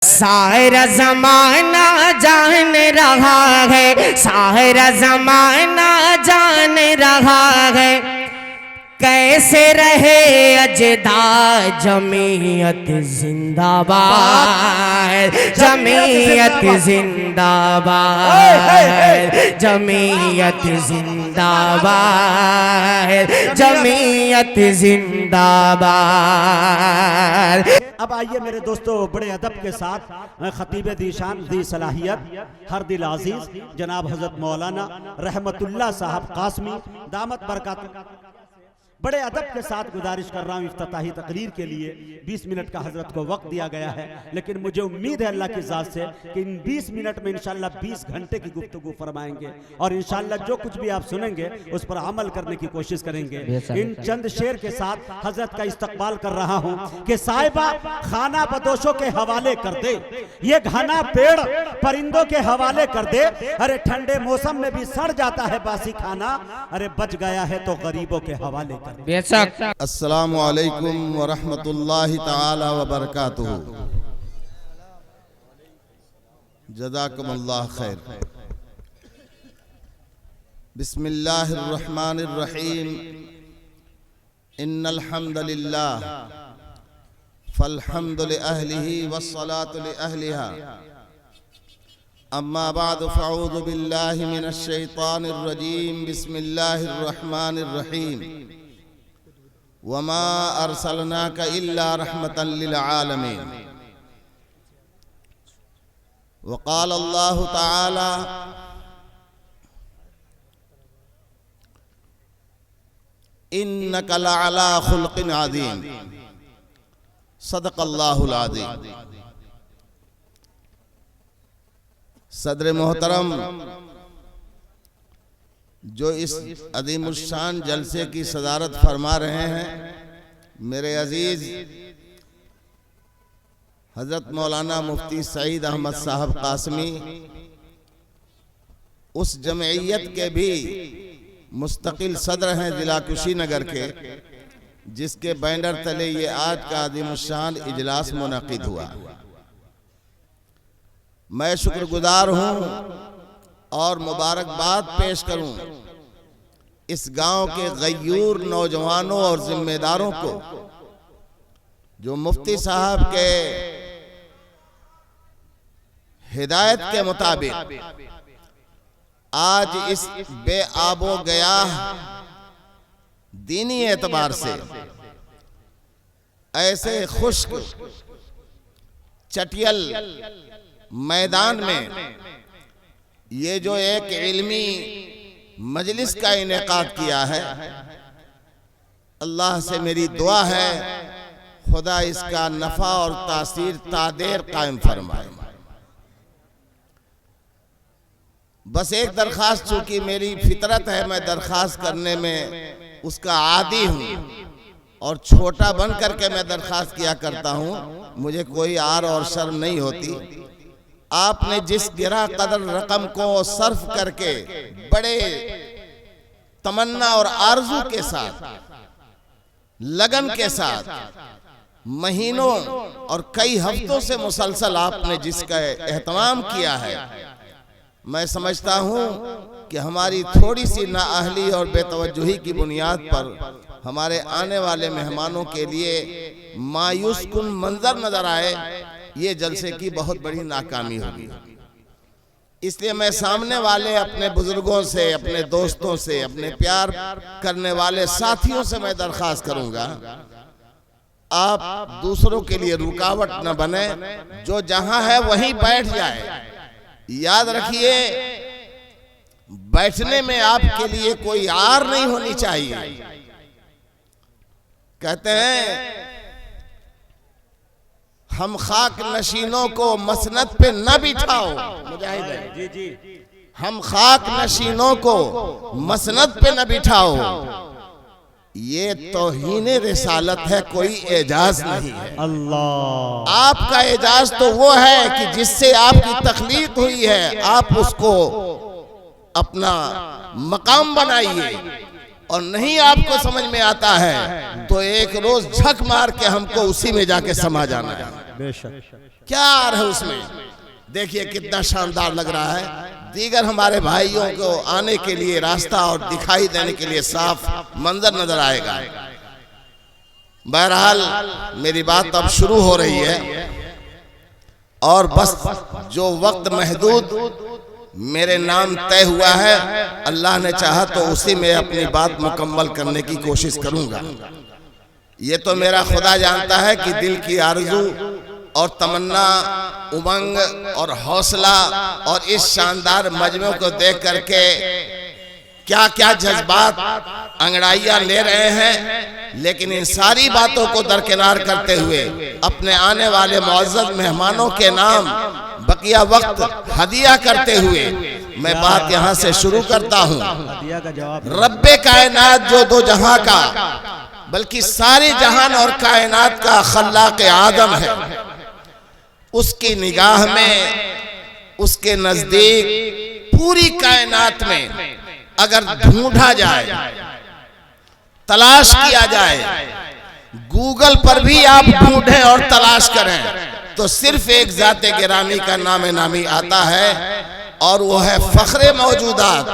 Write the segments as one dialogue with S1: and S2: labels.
S1: सारा ज़माना जान रहा है, सारा ज़माना जान रहा है, कैसे रहे अजदा जमीयत जिंदाबाद, जमीयत जिंदाबाद, जमीयत जिंदाबाद, जमीयत जिंदाबाद।
S2: अब आइए मेरे दोस्तों, बड़े अदब के साथ खतीब दीशान दी सलाहियत हर दिल अजीज जनाब हजरत मौलाना रहमतुल्लाह साहब कासमी दामत बरकत, बड़े अदब के साथ गुजारिश कर रहा हूँ इफ्तिताही तकरीर के लिए 20 मिनट का हजरत को वक्त दिया गया है, लेकिन मुझे उम्मीद है अल्लाह की ज़ात से कि इन 20 मिनट में इंशाल्लाह 20 घंटे की गुफ्तगू फरमाएंगे और इंशाल्लाह जो कुछ भी आप सुनेंगे उस पर अमल करने की कोशिश करेंगे। इन चंद शेर के साथ हजरत का इस्तकबाल कर रहा हूँ कि साहिबा खाना बदोशों के हवाले कर दे, ये घना पेड़ परिंदों के हवाले कर दे, अरे ठंडे मौसम में भी सड़ जाता है बासी खाना, अरे बच गया है तो गरीबों के हवाले कर।
S3: अस्सलामु अलैकुम व रहमतुल्लाहि ताला व बरकातुहू। जज़ाकुमुल्लाह खैर। बिस्मिल्लाहिर रहमानिर रहीम। इन्नल हम्दुलिल्लाह फल हम्दु लिअहलिही वस्सलातु लिअहलिहा। अम्मा बाद फ़अऊज़ु बिल्लाहि मिनश शैतानिर रजीम। बिस्मिल्लाहिर रहमानिर रहीम। वमा अरसलनाका इल्ला रहमतन लिल आलमीन। वक़ाल अल्लाहु तआला इन्नका लअला खुल्क़िन अज़ीम। सदक़ल्लाहुल अज़ीम। सदर मोहतरम, जो इस अज़ीमुश्शान जलसे की सदारत फरमा रहे हैं, मेरे अजीज हजरत मौलाना मुफ्ती सईद अहमद साहब कासमी, उस जमइयत के भी मुस्तकिल सदर हैं जिला कुशीनगर के, जिसके बैनर तले ये आज का अज़ीमुश्शान इजलास मुनक़िद हुआ। मैं शुक्रगुजार हूँ और मुबारकबाद पेश करूं इस गांव के गयूर नौजवानों और जिम्मेदारों को, जो मुफ्ती साहब के हिदायत के मुताबिक आज इस बेआबो गया दीनी एतबार से ऐसे खुश्क चटियल मैदान में ये जो एक इल्मी मजलिस का इनेकाद किया है, अल्लाह से मेरी दुआ है खुदा इसका नफा और तासीर तादेर कायम फरमाए। बस एक दरखास्त, चूंकि मेरी फितरत है, मैं दरखास्त करने में उसका आदी हूँ और छोटा बन करके मैं दरखास्त किया करता हूँ, मुझे कोई आर और शर्म नहीं होती। आपने जिस गिरा कदर रकम को सर्फ करके बड़े तमन्ना और आरजू के साथ, लगन के साथ, महीनों और कई हफ्तों से मुसलसल आपने जिसका एहतमाम किया है, मैं समझता हूं कि हमारी थोड़ी सी नाअहली और बेतवज्जुही की बुनियाद पर हमारे आने वाले मेहमानों के लिए मायूस कुन मंजर नजर आए, ये जलसे की बहुत बड़ी नाकामी होगी। इसलिए मैं सामने वाले अपने बुजुर्गों से, अपने दोस्तों से, अपने प्यार करने वाले साथियों से मैं दरखास्त करूंगा, आप दूसरों के लिए रुकावट न बने, जो जहां है वहीं बैठ जाए। याद रखिए, बैठने में आपके लिए कोई आर नहीं होनी चाहिए। कहते हैं हम खाक नशीनों को मसनद पे न बिठाओ, मुजाहिद जी जी, हम खाक नशीनों को मसनद पे न बिठाओ, ये तौहीने रिसालत है, कोई एजाज नहीं है। अल्लाह, आपका एजाज तो वो है कि जिससे आपकी तख्लीक हुई है, आप उसको अपना मकाम बनाइए, और नहीं आपको समझ में आता है तो एक रोज झक मार के हमको उसी में जाके समा जाना है।
S2: बेशक
S3: क्या है उसमें, देखिए कितना शानदार लग रहा है। दीगर हमारे भाइयों को आने के लिए रास्ता और दिखाई देने के लिए साफ मंजर नजर आएगा। बहरहाल मेरी बात अब शुरू हो रही है और बस जो वक्त महदूद मेरे नाम तय हुआ है, अल्लाह ने चाहा तो उसी में अपनी बात मुकम्मल करने की कोशिश करूंगा। ये तो मेरा खुदा जानता है कि दिल की आरज़ू और तमन्ना, उमंग और हौसला और इस शानदार मजमे को देख करके क्या क्या जज्बात अंगड़ाइयां ले रहे हैं। लेकिन इन सारी बातों को दरकिनार करते हुए अपने आने वाले मुअज़्ज़ज़ मेहमानों के नाम बकिया वक्त हदिया करते हुए मैं बात यहाँ से शुरू करता हूँ। रब्बे कायनात जो दो जहां का बल्कि सारे जहान और कायनात का खल्लाक़ आदम है, उसकी निगाह में, उसके नजदीक पूरी कायनात में अगर ढूंढा जाए, तलाश किया जाए, गूगल पर भी आप ढूंढें और तलाश करें तो सिर्फ एक ज़ाते गिरामी का नाम नामी आता है और वो है फ़ख्रे मौजूदात,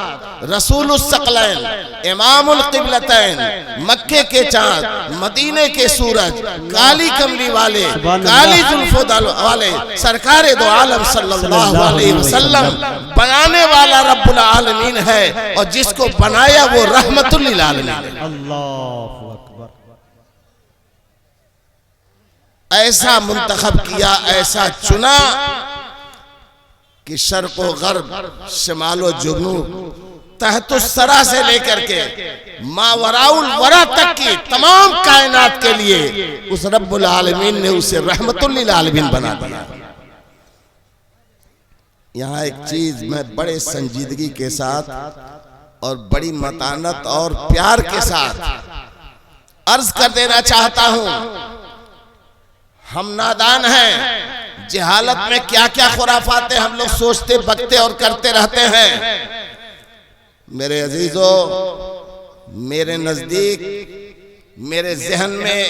S3: रसूलुस सकलैन, इमामुल क़िबलतैन, मक्के के चाँद, मदीने के सूरज, काली कमली वाले, काली जुल्फ़ों वाले सरकारे दो आलम सल्लल्लाहु अलैहि वसल्लम बनाने वाला रब्बुल आलमीन है और जिसको बनाया वो रहमतुल लिल आलमीन है।
S2: अल्लाहु अकबर।
S3: ऐसा मुंतखब किया, ऐसा चुना कि शर्क़ व ग़र्ब, शिमाल व जुनूब, तहतुस्सरा से लेकर के मावराउल वरा तक की तमाम कायनात के लिए उस रब्बुल आलमीन ने उसे रहमतुल लिल आलमीन बना दिया। यहाँ एक चीज मैं बड़े संजीदगी के साथ और बड़ी मतानत और प्यार के साथ अर्ज कर देना चाहता हूँ। हम नादान हैं, जहालत में क्या क्या खुराफाते हम लोग सोचते, बकते और करते रहते हैं। मेरे अजीजों, मेरे नजदीक, मेरे जहन में,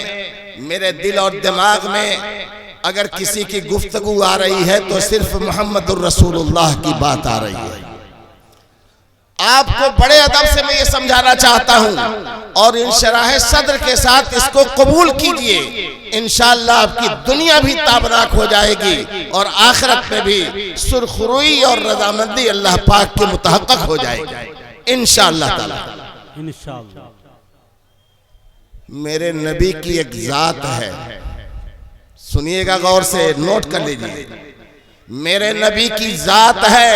S3: मेरे दिल और दिमाग में अगर किसी की गुफ्तगू आ रही है तो सिर्फ मोहम्मदुर रसूलुल्लाह की बात आ रही है। आपको बड़े अदब से मैं ये समझाना चाहता हूँ और इंशराह सद्र के साथ इसको कबूल कीजिए। इंशाअल्लाह आपकी दुनिया भी ताबनाक हो जाएगी और आखिरत में भी सुरखरुई और रज़ामंदी अल्लाह पाक के मुतहक्कक हो जाएगी इंशाअल्लाह ताला।
S2: इंशाअल्लाह।
S3: मेरे नबी की एक जात है, सुनिएगा गौर से, नोट कर लीजिए। मेरे नबी की जात है,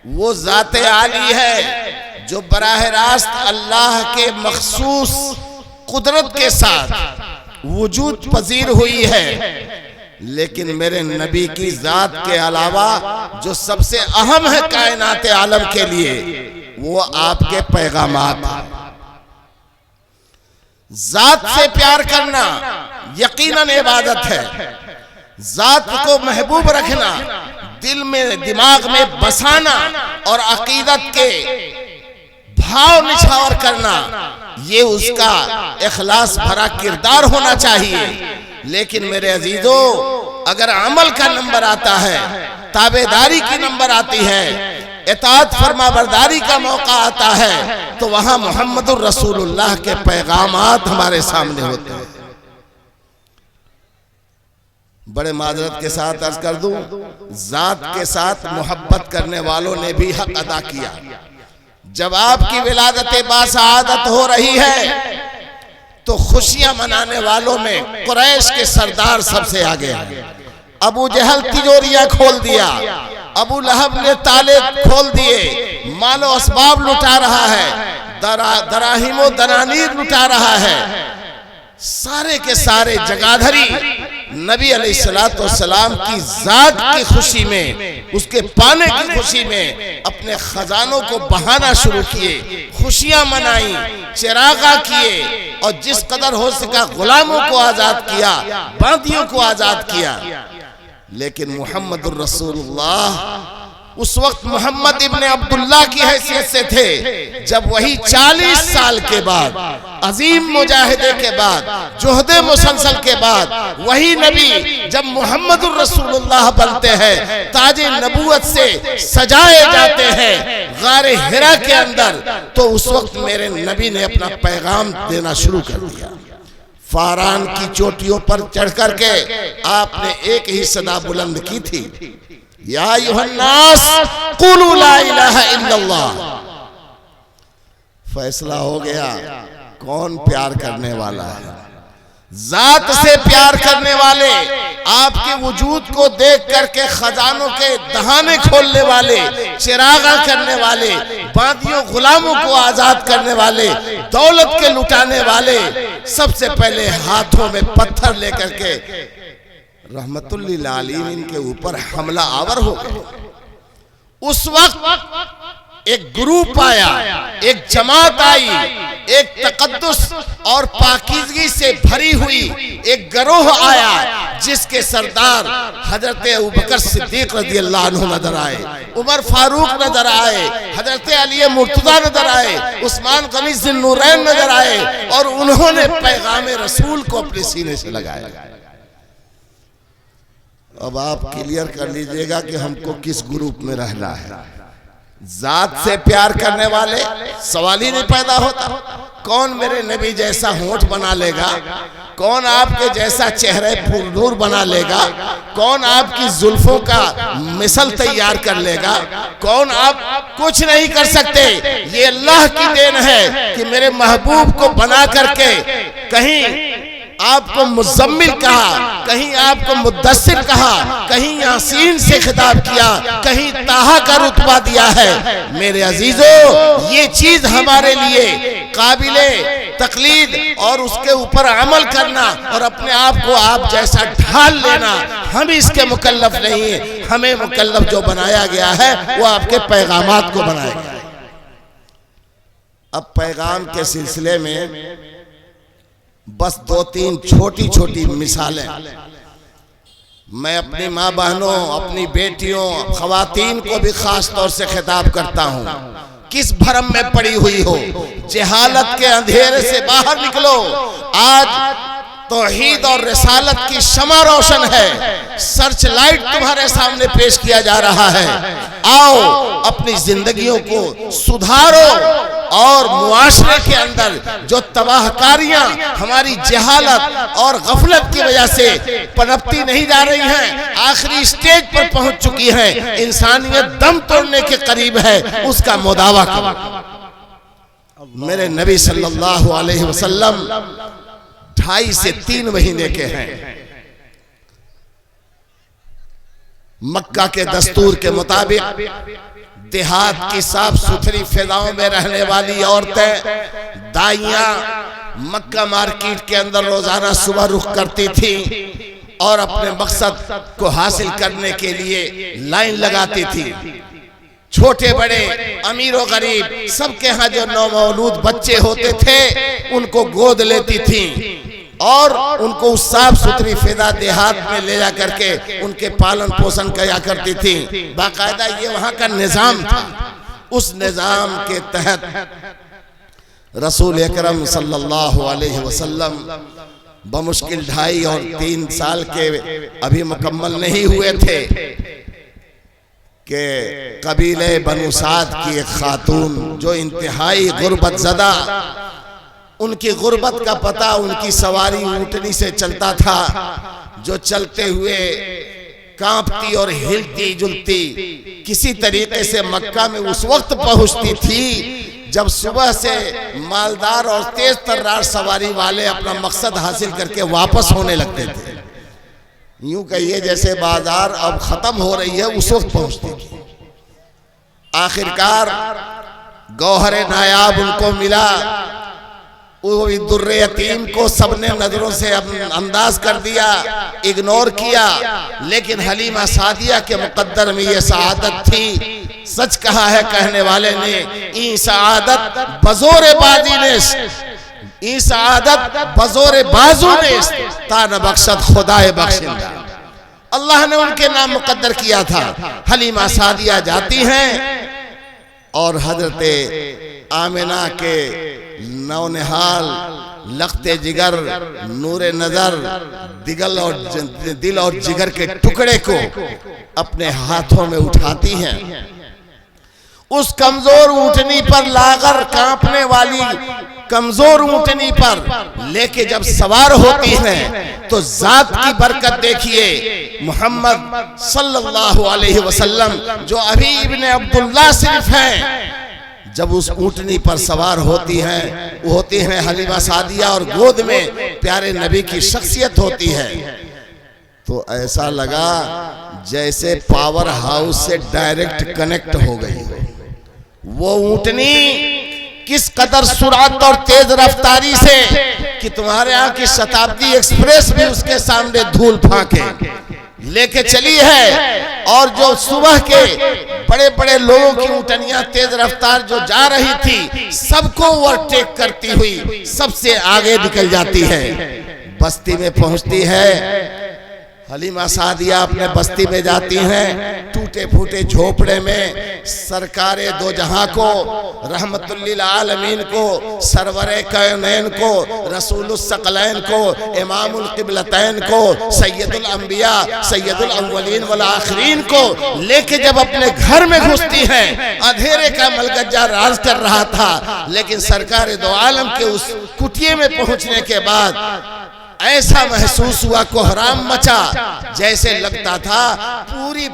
S3: वो जाते आली है जो बराह रास्त अल्लाह के मखसूस कुदरत के साथ वजूद पजीर हुई है। लेकिन मेरे नबी की जात के अलावा जो सबसे अहम है कायनात आलम के लिए, वो आपके पैगामात हैं। जात से प्यार करना यकीनन इबादत है। जात को महबूब रखना, दिल में दिमाग में बसाना और अकीदत के भाव निछावर करना, ये उसका इखलास भरा किरदार होना चाहिए। लेकिन मेरे अजीजों, अगर अमल का नंबर आता है, ताबेदारी की नंबर आती है, इताअत फरमाबरदारी का मौका आता है, तो वहां मोहम्मदुर रसूलुल्लाह के पैगामात हमारे सामने होते हैं। बड़े माजरत के साथ अर्ज कर दूं, जात के साथ मोहब्बत करने वालों ने भी हक अदा किया। जब आपकी विलादत बासआदत हो रही है तो खुशियां मनाने वालों में कुरैश के सरदार सबसे आगे हैं। अबू जहल तिजोरियां खोल दिया, अबू लहब ने ताले खोल दिए, मालो असबाब लुटा रहा है, दराहिमो दनानीर लुटा रहा है। सारे के सारे जगाधरी नबी अलैहिस्सलाम की जात की खुशी में, उसके पाने की खुशी में अपने खजानों को बहाना शुरू किए, खुशियां मनाई, चिरागा किए और जिस कदर हो सका गुलामों को आजाद किया, बांदियों को आजाद किया। लेकिन मुहम्मदुर रसूलुल्लाह उस वक्त मोहम्मद इब्ने अब्दुल्ला की हैसियत से थे। जब वही 40 साल के बाद, अजीम मुजाहिदे के बाद, जोहदे मुसलसल के बाद वही नबी जब मोहम्मदुर रसूलुल्लाह बनते हैं, ताजे नबूवत से सजाए जाते हैं गारे हिरा के अंदर, तो उस वक्त मेरे नबी ने अपना पैगाम देना शुरू कर दिया। फारान की चोटियों पर चढ़ करके आपने एक ही सदा बुलंद की थी, या अय्युहन्नास कुलू ला इलाहा इल्लल्लाह। फैसला हो गया कौन प्यार करने वाला है। जात से प्यार करने वाले, आपके वजूद को देख करके खजानों के दहाने खोलने वाले, चिरागा करने वाले, बादियों गुलामों को आजाद करने वाले, दौलत के लुटाने वाले, सबसे पहले हाथों में पत्थर लेकर के रहमतुल लिल आलमीन के ऊपर हमला आवर हो गए। उस वक्त एक ग्रुप आया, एक जमात आई, एक तकद्दुस और पाकीज़गी से भरी हुई एक गिरोह आया, जिसके सरदार हजरत अबू बकर सिद्दीक रज़ियल्लाहु अन्हु नजर आए, उमर फारूक नजर आए, हजरत अली मुर्तज़ा नजर आए, उस्मान गनी ज़ुन्नूरैन नजर आए, और उन्होंने पैगाम रसूल को अपने सीने से लगाया। अब आप क्लियर कर लीजिएगा कि हमको किस ग्रुप में रहना है। जात से प्यार करने वाले, सवाल ही नहीं पैदा होता। कौन मेरे नबी जैसा होंठ बना लेगा, कौन आपके जैसा चेहरे फुरनूर बना लेगा, कौन आपकी जुल्फों का मिसल तैयार कर लेगा, कौन आप कुछ नहीं कर सकते। ये अल्लाह की देन है कि मेरे महबूब को बना करके कहीं आपको मुज़म्मिल कहा, कहीं आपको मुद्दस्सिर कहा, कहीं यासीन से खिताब किया, कहीं ताहा का रुतबा दिया है। मेरे अजीजों, ये चीज हमारे लिए काबिले तकलीद और उसके ऊपर अमल करना और अपने आप को आप जैसा ढाल लेना, हम इसके मुकल्लफ नहीं है। हमें मुकल्लफ जो बनाया गया है वो आपके पैगामात को बनाया गया है। अब पैगाम के सिलसिले में बस 2-3 छोटी छोटी मिसालें मैं अपनी माँ बहनों, अपनी बेटियों, खवातीन को भी खास तौर से खिताब करता हूँ। किस भरम में पड़ी हुई हो, जहालत के अंधेरे से बाहर निकलो। आज तौहीद और रिसालत की शमा रोशन है, सर्च लाइट तुम्हारे सामने पेश किया जा रहा है। आओ अपनी जिंदगियों को सुधारो और मुआशरे के अंदर जो तबाहकारियां हमारी जहालत और गफलत की वजह से पनपती नहीं जा रही हैं, आखिरी स्टेज पर पहुंच चुकी है, इंसानियत दम तोड़ने के करीब है, उसका मुदावा करो। मेरे नबी सल्लल्लाहु अलैहि वसल्लम 2.5 से 3 महीने के हैं। मक्का के दस्तूर के मुताबिक देहात की साफ सुथरी फिजाओं में रहने वाली औरतें, दाइयां मक्का मार्केट के अंदर रोजाना सुबह रुख करती थी और अपने मकसद को हासिल करने के लिए लाइन लगाती थी। छोटे बड़े, अमीर और गरीब, सबके यहाँ जो नौमौलूद बच्चे होते थे उनको गोद लेती थी और उनको उस साफ सुथरी फिजा देहात में ले जा करके उनके पालन पोषण किया करती थी। बाकायदा ये वहाँ का निजाम था। उस निजाम के तहत रसूल अकरम सल्लल्लाहु अलैहि वसल्लम बमुश्किल 2.5 और 3 साल के अभी मुकम्मल नहीं हुए थे कि कबीले बनु साद की एक खातून जो इंतहाई गुर्बत ज़दा, उनकी गुर्बत का पता उनकी सवारी ऊँटनी से चलता था, जो चलते हुए कांपती और हिलती जुलती किसी तरीके से मक्का में उस वक्त पहुंचती थी जब सुबह से मालदार और तेज तर्रार सवारी वाले अपना मकसद हासिल करके वापस होने लगते थे। यूं कहिए जैसे बाजार अब खत्म हो रही है, उस वक्त पहुंचती थी। आखिरकार गौहर नायाब उनको मिला। वो दुर्रे यतीम को सबने नजरों से अंदाज कर दिया, इग्नोर किया, लेकिन हलीमा सादिया के मुकद्दर में ये सआदत थी। सच कहा है कहने वाले ने, ई सआदत बजोरे बाजी ने, ई सआदत बजोरे बाजू ने ता न बख्शत खुदाए बख्शिंदा। अल्लाह ने उनके नाम मुकद्दर किया था। हलीमा सादिया जाती हैं और हजरत आमिना के नौनिहाल लख्ते जिगर, नूरे नजर, दिल और जिगर के टुकड़े को अपने हाथों में उठाती हैं। उस कमजोर ऊंटनी पर लाकर, कांपने वाली कमजोर ऊंटनी पर लेके जब सवार होती हैं तो जात की बरकत देखिए। मोहम्मद सल्लल्लाहु अलैहि वसल्लम जो अभी इब्ने अब्दुल्ला सिर्फ हैं, जब उस ऊंटनी पर सवार होती हैं हलीमा सादिया और गोद में प्यारे नबी की शख्सियत होती है, तो ऐसा लगा जैसे पावर हाउस से डायरेक्ट कनेक्ट हो गई। वो ऊंटनी किस कदर सुरात और तेज रफ्तारी से कि तुम्हारे यहाँ की शताब्दी एक्सप्रेस भी उसके सामने धूल फांके लेके चली है। और जो सुबह के बड़े बड़े लोगों की ऊंटनियां तेज रफ्तार जो जा रही थी, सबको ओवरटेक करती हुई सबसे आगे निकल जाती है। बस्ती में पहुंचती है हलीमा सादिया, अपने बस्ती में जाती हैं। टूटे फूटे झोपड़े में सरकारे दो जहां को, रहमतुल्लिल आलमीन को, सरवरे कैनैन को, रसूलुस सकलैन को, इमामुल किबलतैन को, सैयदुल अंबिया, सैयदुल अव्वलीन वल आखिरीन को लेके जब अपने घर में घुसती हैं, अंधेरे का मलगज्जा राज कर रहा था, लेकिन सरकारे दो आलम के उस कुटिया में पहुंचने के बाद ऐसा महसूस हुआ, कोहराम मचा, जैसे लगता था पूरी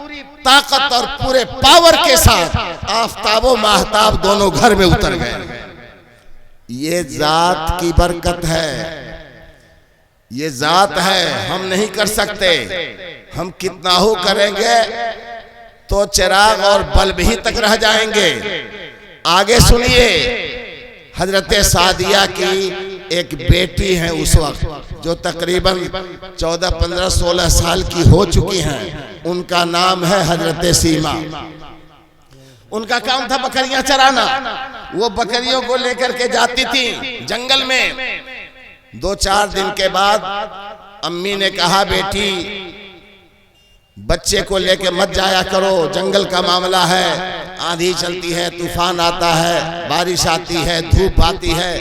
S3: ताकत और पूरे पावर के साथ आफताबो महताब दोनों घर में उतर गए। ये जात की बरकत है, ये जात है, हम नहीं कर सकते। हम कितना हो करेंगे तो चिराग और बल्ब ही तक रह जाएंगे। आगे सुनिए, हजरत सादिया की एक बेटी है उस वक्त जो तकरीबन 14, 15, 16 साल की हो चुकी हैं। उनका नाम है हजरत सीमा। उनका काम था बकरियां चराना। वो बकरियों को लेकर के जाती थी जंगल में। 2-4 दिन के बाद अम्मी ने कहा, बेटी बच्चे को लेके मत जाया करो, जंगल का मामला है, आंधी चलती है, तूफान आता है, बारिश आती है, धूप आती है,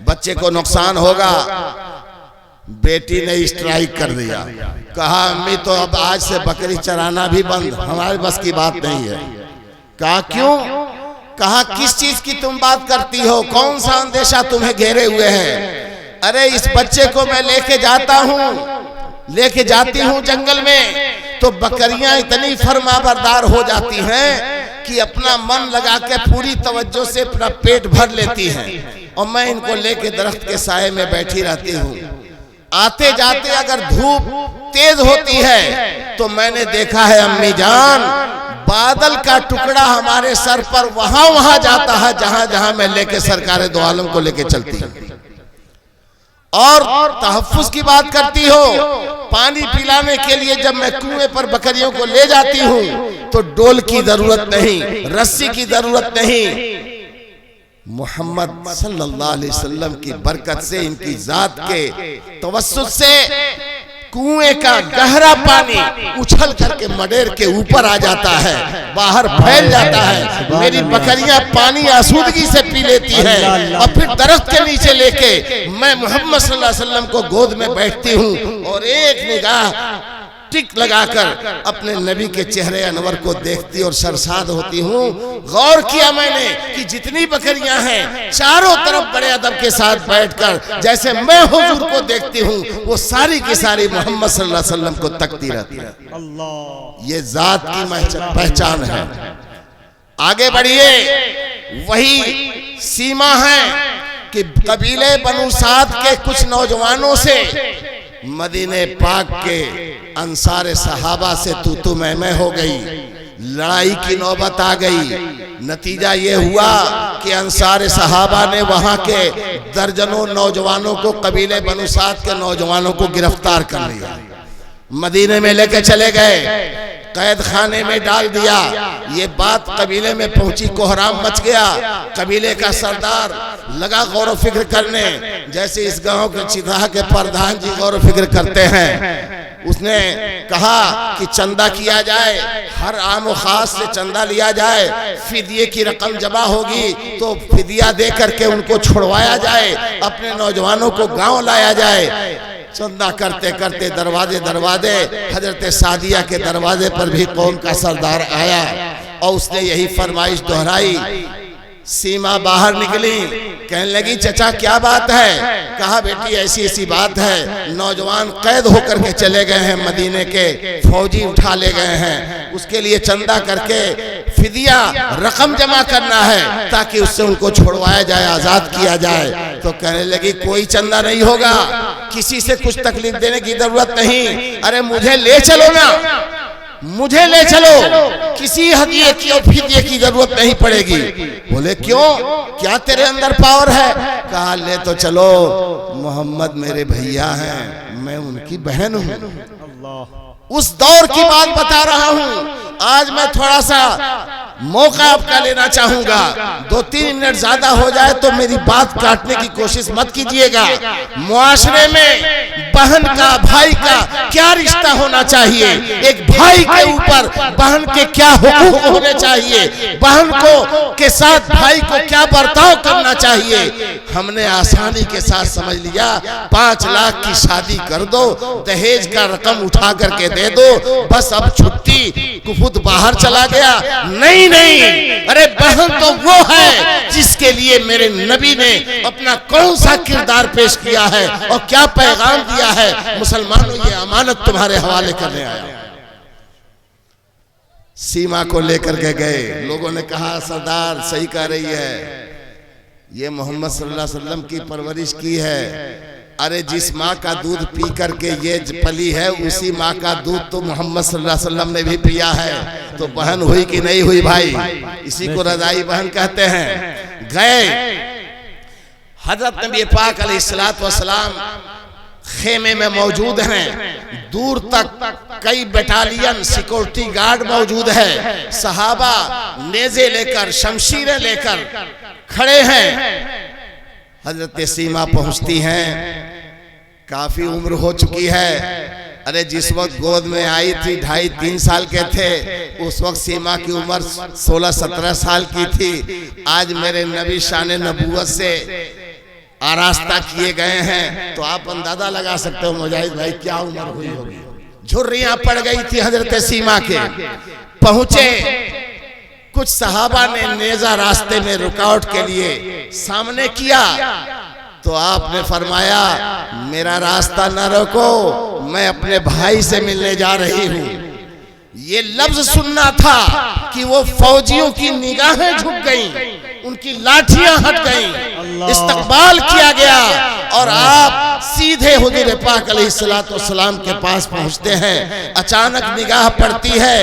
S3: बच्चे को नुकसान होगा। बेटी ने स्ट्राइक कर दिया, कहा अम्मी तो अब आज से बकरी चराना भी बंद, हमारे बस की बात नहीं है। कहा क्यों? कहा किस चीज की तुम बात करती हो, कौन सा अंदेशा तुम्हें घेरे हुए है? अरे इस बच्चे को मैं लेके जाती हूँ जंगल में, तो बकरियां इतनी फरमाबरदार हो जाती हैं कि अपना मन लगा के पूरी तवज्जो से अपना पेट भर लेती हैं, और मैं इनको लेके दरख्त के साए में बैठी रहती हूँ। आते जाते अगर धूप तेज होती है तो मैंने देखा है अम्मी जान, बादल का टुकड़ा हमारे सर पर वहां जाता है जहां जहां मैं लेके सरकारे दो आलम को लेके चलती हूँ। और तहफ्फुज की बात करती हो, पानी पिलाने के लिए जब मैं कुएं पर बकरियों को ले जाती हूँ तो डोल की जरूरत नहीं, रस्सी की जरूरत नहीं। मोहम्मद सल्लल्लाहु अलैहि वसल्लम की बरकत से, इनकी जात के तवस्सुत से कुएं का गहरा पानी उछल करके मडेर के ऊपर आ जाता है, बाहर फैल जाता है। मेरी बकरियां पानी आसूदगी से पी लेती हैं, और फिर दरख्त के नीचे लेके मैं मोहम्मद सल्लल्लाहु अलैहि वसल्लम को गोद में बैठती हूँ और एक निगाह टिक लगाकर अपने नबी के चेहरे अनवर को देखती और सरसाद होती हूँ। गौर किया मैंने कि जितनी बकरियां हैं चारों तरफ बड़े अदब के साथ बैठकर जैसे मैं हुजूर को देखती हूँ, वो सारी की सारी मोहम्मद सल्लल्लाहु अलैहि वसल्लम को तकती रहती है। अल्लाह, ये जात की पहचान है। आगे बढ़िए, वही सीमा है कि कबीले बनु साद के कुछ नौजवानों से मदीने पाक के अंसार सहाबा से तू मैं हो गई, लड़ाई की नौबत आ गई। नतीजा ये हुआ कि अंसार सहाबा ने वहां के दर्जनों नौजवानों को, कबीले बनु साद के नौजवानों को गिरफ्तार कर लिया, मदीने में लेके चले गए, कैद खाने में डाल दिया। ये बात कबीले में पहुंची, कोहराम मच गया। कबीले का सरदार लगा गौर व फिक्र करने, जैसे इस गांव के चिता के प्रधान जी गौर व फिक्र करते हैं। उसने कहा कि चंदा किया जाए, हर आम व खास से चंदा लिया जाए, फिदिये की रकम जमा होगी तो फिदिया दे करके उनको छुड़वाया जाए, अपने नौजवानों को गांव लाया जाए। चंदा करते करते दरवाजे दरवाजे हजरत सादिया के दरवाजे पर भी कौम का सरदार आया और उसने यही फरमाइश दोहराई। सीमा बाहर निकली, कहने लगी चचा क्या बात है? कहा बेटी ऐसी ऐसी बात है, नौजवान कैद होकर के चले गए हैं, मदीने के फौजी उठा ले गए हैं, उसके लिए चंदा करके फिदिया रकम जमा करना है ताकि उससे उनको छुड़वाया जाए, आजाद किया जाए। तो कहने लगी कोई चंदा नहीं होगा, किसी से कुछ तकलीफ देने की जरूरत नहीं, अरे मुझे ले चलो ना, मुझे ले चलो, किसी हदिये की और फिदिये की जरूरत नहीं पड़ेगी। बोले क्यों, क्या तेरे अंदर पावर है? कहा ले तो चलो, मोहम्मद मेरे भैया हैं, मैं उनकी बहन हूँ। उस दौर की बात बता रहा हूँ। आज मैं थोड़ा सा मौका आपका लेना चाहूंगा, 2-3 मिनट ज्यादा हो जाए तो मेरी बात काटने की कोशिश मत कीजिएगा। मुआशरे में बहन का भाई का क्या रिश्ता होना चाहिए, एक भाई के ऊपर बहन के क्या हुकूक होने चाहिए, बहन को के साथ भाई को क्या बर्ताव करना चाहिए, हमने आसानी के साथ समझ लिया। 5 लाख की शादी कर दो, दहेज का रकम उठा करके दे दो, बस अब छुट्टी, कुफुत बाहर चला गया। नहीं नहीं, अरे बहन तो वो है जिसके लिए मेरे नबी ने अपना कौन सा किरदार पेश किया है और क्या पैगाम दिया है। मुसलमानों ये अमानत तुम्हारे हवाले करने आया। सीमा को लेकर के गए, लोगों ने कहा सरदार सही कह रही है, ये मोहम्मद सल्लल्लाहु अलैहि वसल्लम की परवरिश की है। अरे जिस माँ का दूध पी करके ये पली है, उसी माँ का दूध तो मोहम्मद सल्लल्लाहु अलैहि वसल्लम ने भी पिया है। तो बहन हुई कि नहीं हुई भाई, इसी को रज़ाई बहन कहते हैं। गए हजरत नबी पाक अलैहिस्सलातु वस्सलाम खेमे में मौजूद हैं, दूर तक कई बटालियन सिक्योरिटी गार्ड मौजूद है, सहाबा नेज़े लेकर शमशीरें लेकर खड़े हैं। हजरत सीमा पहुंचती हैं, काफी उम्र हो चुकी है। अरे जिस वक्त गोद में आई थी 2.5-3 साल के थे, उस वक्त सीमा की उम्र 16-17 साल की थी। आज मेरे नबी शान नबूवत से आरास्ता किए गए हैं, तो आप अंदाजा लगा सकते हो मुजाहिद भाई क्या उम्र हुई होगी। झुर्रियां पड़ गई थी हजरत सीमा के। पहुंचे, कुछ सहाबा ने नेजा रास्ते में रुकावट के लिए सामने किया, तो आपने फरमाया मेरा रास्ता न रोको, मैं अपने भाई से मिलने जा रही हूँ। ये लफ्ज सुनना था कि वो फौजियों की निगाहें झुक गईं, उनकी लाठियां हट गईं, इस्तकबाल किया गया और आप सीधे हुजूर पाक अलैहिस्सलातु वस्सलाम के पास पहुंचते हैं। अचानक निगाह पड़ती है,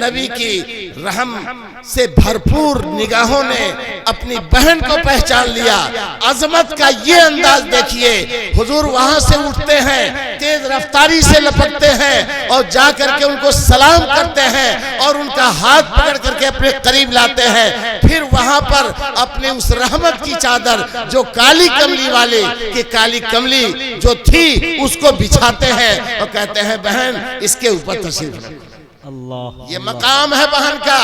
S3: नबी की रहम से भरपूर निगाहों ने अपनी बहन को पहचान लिया। अजमत का ये अंदाज देखिए, हुजूर वहां से उठते हैं, तेज रफ्तारी से लपकते हैं और जाकर के उनको सलाम करते हैं और उनका हाथ पकड़ करके अपने करीब लाते हैं। फिर वहां पर अपने उस रहमत की चादर जो काली कमली वाले की काली कमली जो थी उसको बिछाते हैं और कहते हैं बहन इसके ऊपर तशरीफ। अल्लाह, ये मकाम है बहन का।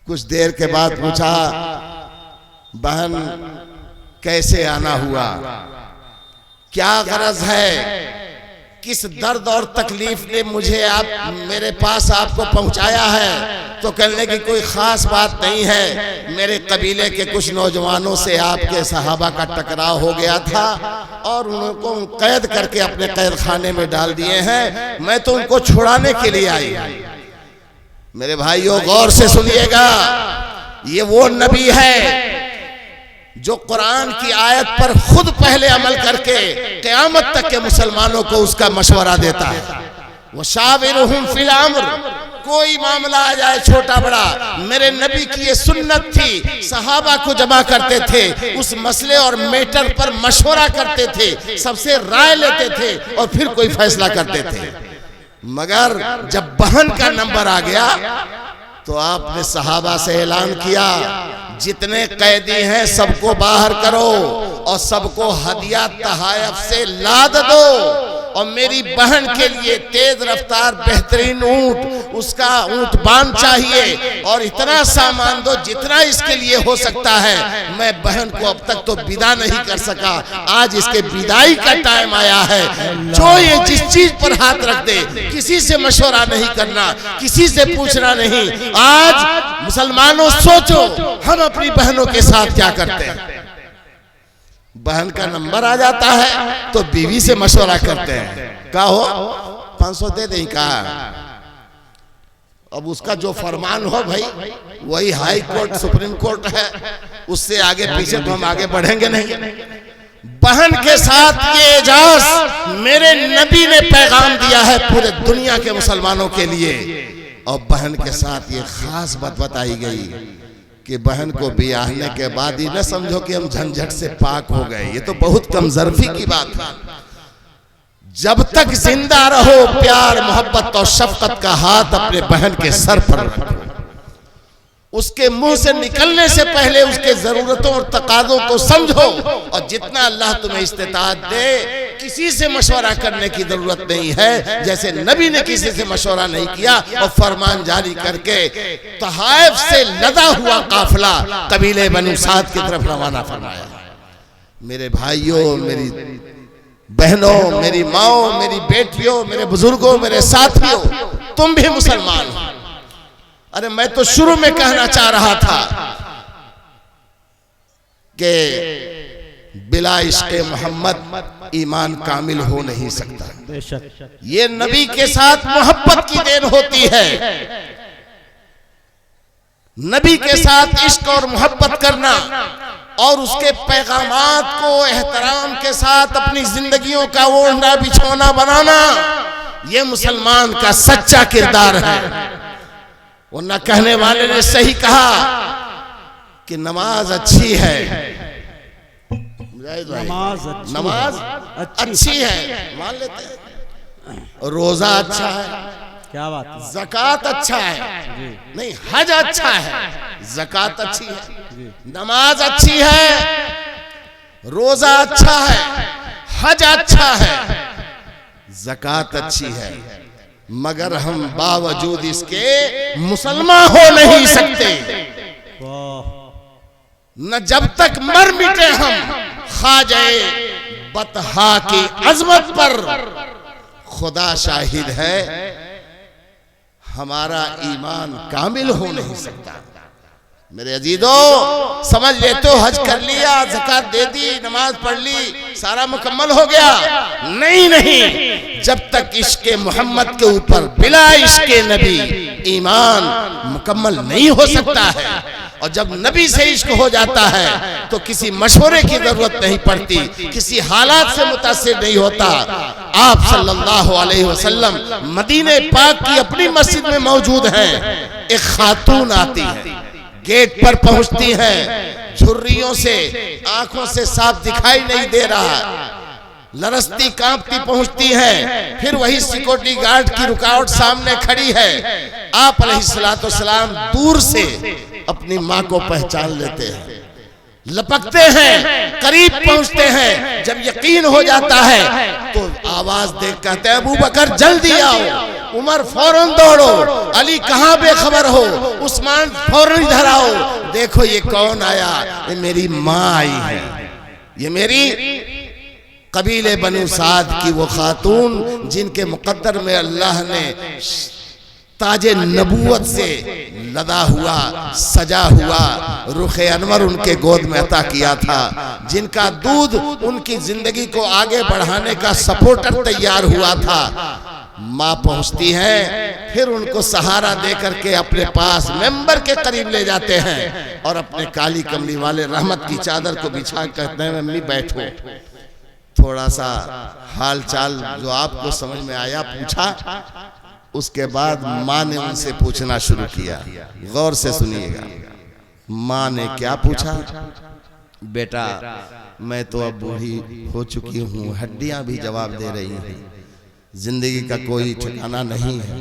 S3: कुछ देर के बाद पूछा बहन कैसे आना हुआ, क्या गरज है, किस दर्द और तकलीफ ने मुझे आप मेरे पास आपको पहुंचाया है? तो कहने की कोई खास बात नहीं है, मेरे कबीले के कुछ नौजवानों से आपके सहाबा का टकराव हो गया था और उनको कैद करके अपने कैद खाने में डाल दिए हैं, मैं तो उनको छुड़ाने के लिए आई। मेरे भाइयों गौर से सुनिएगा, ये वो नबी है जो कुरान की आयत पर खुद पहले अमल करके क़यामत तक के मुसलमानों को उसका मशवरा देता है। वो शाविरुहुम फिल अम्र, कोई मामला आ जाए छोटा बड़ा, मेरे नबी की ये सुन्नत थी, सहाबा को जमा करते थे, उस मसले और मैटर पर मशवरा करते थे, सबसे राय लेते थे और फिर कोई फैसला करते थे। मगर जब बहन का नंबर आ गया तो आपने सहाबा से ऐलान किया जितने कैदी हैं सबको बाहर करो और सबको हदिया तहायफ से लाद दो और मेरी बहन के लिए तेज रफ्तार बेहतरीन ऊंट, उसका ऊंट बांध चाहिए और इतना सामान दो जितना इसके लिए हो सकता है। मैं बहन को अब तक तो विदा नहीं कर सका, आज इसके विदाई का टाइम आया है। जो ये जिस चीज पर हाथ रख दे, किसी से मशवरा नहीं करना, किसी से पूछना नहीं। आज मुसलमानों सोचो हम अपनी बहनों के साथ क्या करते हैं। बहन का नंबर आ जाता है तो बीवी से मशवरा करते हैं, क्या हो 500 दे दें, कहा अब उसका जो फरमान हो भाई, वही हाई कोर्ट सुप्रीम कोर्ट है, उससे आगे पीछे तो हम आगे बढ़ेंगे नहीं। बहन के साथ ये एजाज मेरे नबी ने पैगाम दिया है पूरे दुनिया के मुसलमानों के लिए। और बहन के साथ ये खास बात बताई गई कि बहन को ब्याहने के बाद ही न समझो कि हम झंझट से पाक हो गए, ये तो बहुत कमजोरी की बात है। जब तक जिंदा रहो प्यार मोहब्बत और शफकत का हाथ अपने बहन के सर पर रखो। उसके मुंह से निकलने से पहले उसके जरूरतों और तकाज़ों को समझो, और जितना अल्लाह तुम्हें इस्तिताअत दे किसी से मशवरा करने की जरूरत नहीं है। जैसे नबी ने किसी से मशवरा नहीं किया और फरमान जारी करके तहाइफ से लदा हुआ काफिला कबीले बनु साद की तरफ रवाना फरमाया। मेरे भाइयों, मेरी बहनों, मेरी माओ, मेरी बेटियों, मेरे बुजुर्गों, मेरे साथियों, तुम भी मुसलमान हो। अरे मैं तो शुरू में कहना चाह रहा था कि बिला इश्क़े मोहम्मद ईमान कामिल हो नहीं सकता। ये नबी के साथ मोहब्बत की देन होती है। नबी के साथ इश्क और मोहब्बत करना और उसके पैगामात को एहतराम के साथ अपनी जिंदगियों का ओढ़ना बिछौना बनाना, ये मुसलमान का सच्चा किरदार है। वरना कहने वाले ने सही कहा कि नमाज अच्छी है, नमाज अच्छी है मान लेते हैं, रोजा अच्छा है,
S2: क्या बात है,
S3: ज़कात अच्छा है, नहीं हज अच्छा है, ज़कात अच्छी है, नमाज अच्छी है, रोजा अच्छा है, हज अच्छा है, ज़कात अच्छी है, मगर हम बावजूद इसके मुसलमान हो नहीं सकते। न जब तक मर मिटे हम ख्वाजाए बतहा की अजमत पर, खुदा शाहिद है हमारा ईमान कामिल हो नहीं सकता। मेरे अजीजों, समझ लेते हो हज कर लिया, ज़कात दे दी, नमाज पढ़ ली, सारा मुकम्मल हो गया? नहीं नहीं, जब तक इश्क़े मोहम्मद के ऊपर बिला इश्क़े नबी ईमान मुकम्मल नहीं हो सकता है। और जब नबी से इश्क हो जाता है तो किसी मशवरे की जरूरत नहीं पड़ती, किसी हालात से मुतासिर नहीं होता। आप सल्लल्लाहु अलैहि वसल्लम मदीने पाक की अपनी मस्जिद में मौजूद हैं। एक खातून आती है, गेट पर पहुंचती है, झुर्रियों से आंखों से साफ दिखाई नहीं दे रहा, लरसती कांपती पहुंचती है। फिर वही सिक्योरिटी गार्ड की रुकावट सामने खड़ी है। आप अलैहिस्सलाम दूर से अपनी माँ को पहचान लेते हैं, लपकते हैं, करीब पहुंचते हैं। जब यकीन हो जाता है तो आवाज देख कहते हैं, अबू बकर जल्दी आओ, उमर फौरन दौड़ो, अली कहाँ बेखबर हो, उस्मान फौरन इधर आओ। देखो ये कौन आया, ये मेरी माँ आई है, ये मेरी कबीले बनु साद की वो खातून जिनके मुकद्दर में अल्लाह ने ताजे नबूवत से लदा हुआ सजा हुआ रुखे अनवर उनके गोद में अता किया था, जिनका दूध उनकी जिंदगी को आगे बढ़ाने का सपोर्टर तैयार हुआ था। माँ पहुंचती हैं, फिर उनको सहारा दे करके अपने पास मेंबर के करीब ले जाते हैं और अपने काली कमली वाले रहमत की चादर को बिछा कहते हैं, मम्मी बैठो, थोड़ा सा हाल चाल जो आपको समझ में आया पूछा। उसके बाद माँ ने उनसे पूछना शुरू किया, गौर से सुनिएगा। माँ ने क्या पूछा? बेटा मैं तो अब बूढ़ी हो चुकी हूँ, हड्डियां भी जवाब दे रही हैं, जिंदगी का कोई ठिकाना नहीं है,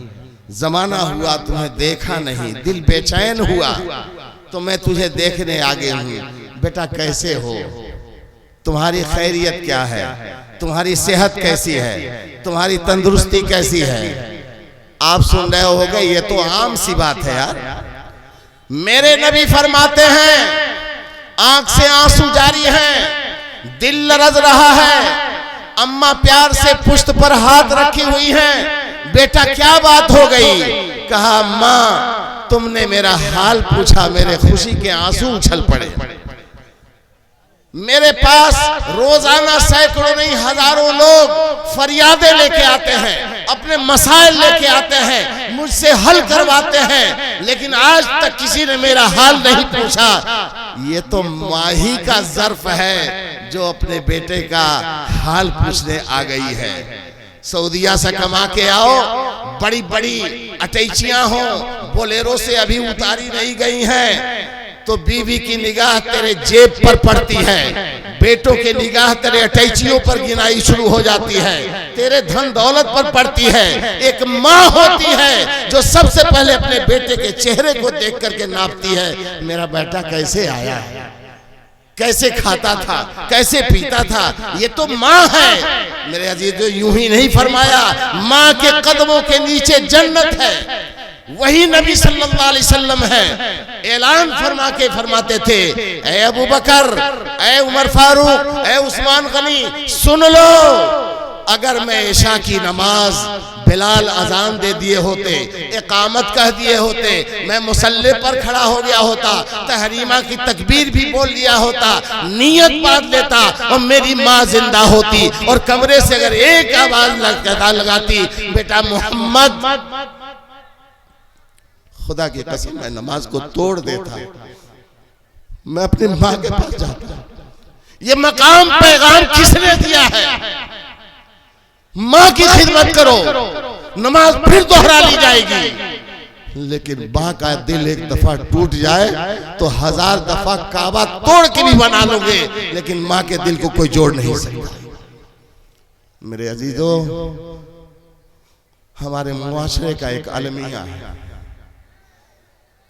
S3: जमाना हुआ तुम्हें देखा नहीं, दिल बेचैन हुआ तो मैं तुझे देखने आ गई हूँ। बेटा कैसे हो, तुम्हारी खैरियत क्या है? तुम्हारी सेहत कैसी है, तुम्हारी तंदुरुस्ती कैसी है। आप सुन रहे होगे, ये तो आम सी बात है यार। मेरे नबी फरमाते हैं, आंख से आंसू जारी हैं, दिल लरज रहा है। अम्मा प्यार से पुश्त पर हाथ रखी हुई हैं, बेटा क्या बात हो गई? कहा माँ तुमने मेरा हाल पूछा, मेरे खुशी के आंसू उछल पड़े। मेरे पास रोजाना सैकड़ों नहीं हजारों लोग फरियादें लेके आते हैं, अपने मसाइल लेके आते हैं, मुझसे हल करवाते हैं, लेकिन आज तक किसी ने मेरा हाल नहीं पूछा। ये तो माँ ही का ज़र्फ है जो अपने बेटे का हाल पूछने आ गई है। सऊदिया से कमा के आओ, बड़ी बड़ी अटैचियां हो, बोलेरो से अभी उतारी नहीं गई हैं, तो बीवी की निगाह तेरे जेब पर पड़ती है, बेटों की निगाह तेरे अटैचियों पर गिनाई शुरू हो जाती है, तेरे धन दौलत पर पड़ती है। एक माँ होती है जो सबसे पहले अपने बेटे के चेहरे को देख करके नापती है, मेरा बेटा कैसे आया है, कैसे खाता था, कैसे पीता था। ये तो माँ है मेरे अजीज। यूं ही नहीं फरमाया, माँ के कदमों के नीचे जन्नत है, वही नबी सल्लल्लाहु अलैहि वसल्लम है। ऐलान फरमा के फरमाते थे, ऐ अबू बकर, ऐ उमर फारूक, ऐ उस्मान गनी, सुन लो, अगर मैं इशा की नमाज बिलाल अजान दे दिए होते, इकामत कह दिए होते, मैं मुसल्ले पर खड़ा हो गया होता, तहरीमा की तकबीर भी बोल लिया होता, नियत बांध लेता, और मेरी माँ जिंदा होती और कमरे से अगर एक आवाज लगाती, बेटा मोहम्मद, खुदा की कसम मैं नमाज को तोड़ देता, मैं अपनी माँ के पास जाता। ये मकाम पैगाम किसने दिया है? माँ की खिदमत करो, नमाज फिर दोहरा ली जाएगी। लेकिन माँ का दिल एक दफा टूट जाए तो 1000 दफा काबा तोड़ के भी बना लोगे, लेकिन माँ के दिल को कोई जोड़ नहीं सकता। मेरे अजीजों, हमारे मुआशरे का एक अलमिया है,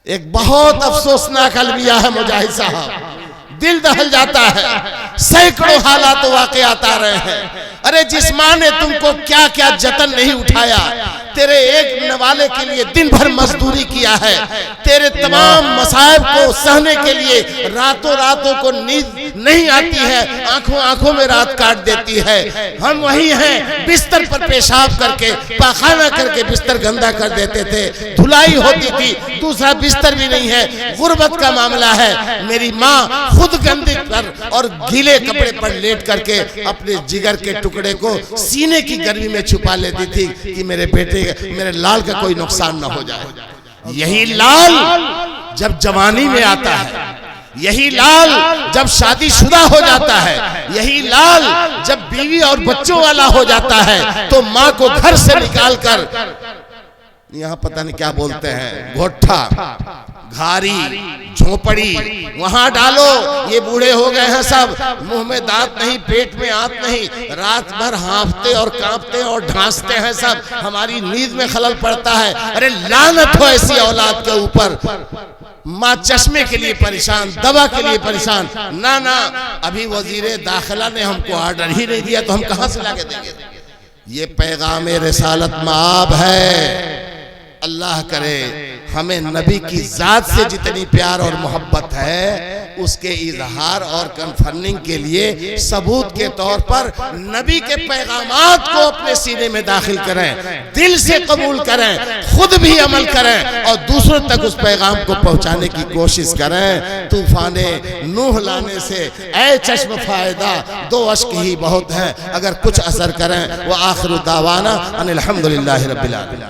S3: एक बहुत अफसोसनाक अलमिया है मुजाहिद साहब, दिल दहल जाता है। सैकड़ों हालात वाक़यात आ रहे हैं। अरे जिस माँ ने तुमको क्या क्या जतन नहीं उठाया, तेरे एक नवाले के लिए दिन भर मजदूरी किया है, तेरे तमाम मसाइब को सहने के लिए रातों रातों को नींद नहीं आती है, आंखों आंखों में रात काट देती है। हम वही हैं, बिस्तर पर पेशाब करके, पाखाना करके बिस्तर गंदा कर देते थे, धुलाई होती थी, दूसरा बिस्तर भी नहीं है, गुर्बत का मामला है। मेरी माँ खुद गंदे पर और गीले कपड़े पर लेट करके अपने जिगर के टुकड़े को सीने की गर्मी में छुपा लेती थी कि मेरे बेटे, मेरे लाल का कोई नुकसान ना हो जाए। यही लाल जब जवानी में आता है, यही लाल जब शादीशुदा हो जाता है, यही लाल जब बीवी और बच्चों वाला हो जाता है, तो माँ को घर से निकाल कर, यहाँ पता नहीं क्या बोलते हैं, घोट्ठा, घारी, झोपड़ी, वहां डालो। ये बूढ़े हो गए हैं सब, मुंह में दांत नहीं, पेट में आंत नहीं, रात भर हाँफते और कांपते और ढांसते हैं सब, हमारी नींद में खलल पड़ता है। अरे लानत हो ऐसी औलाद के ऊपर। माँ चश्मे के लिए परेशान, दवा के लिए परेशान। ना ना, अभी वजीर दाखिला ने हमको ऑर्डर ही नहीं दिया तो हम कहां से लाके देंगे? ये पैगाम रिसालत माब है। अल्लाह करे हमें नबी की जात से जितनी प्यार और मोहब्बत है, उसके इजहार और कन्फर्मिंग के लिए सबूत के तौर पर नबी के पैगामात को अपने सीने में दाखिल करें, दिल से कबूल करें, खुद भी अमल करें और दूसरों तक उस पैगाम को पहुंचाने की कोशिश करें। तूफाने नूह लाने से ऐ चश्म फायदा, 2 अश्क ही बहुत है, अगर कुछ असर करें। वो आखिर दावाना अनिल हम्दुलिल्लाहि रब्बिल आलमीन।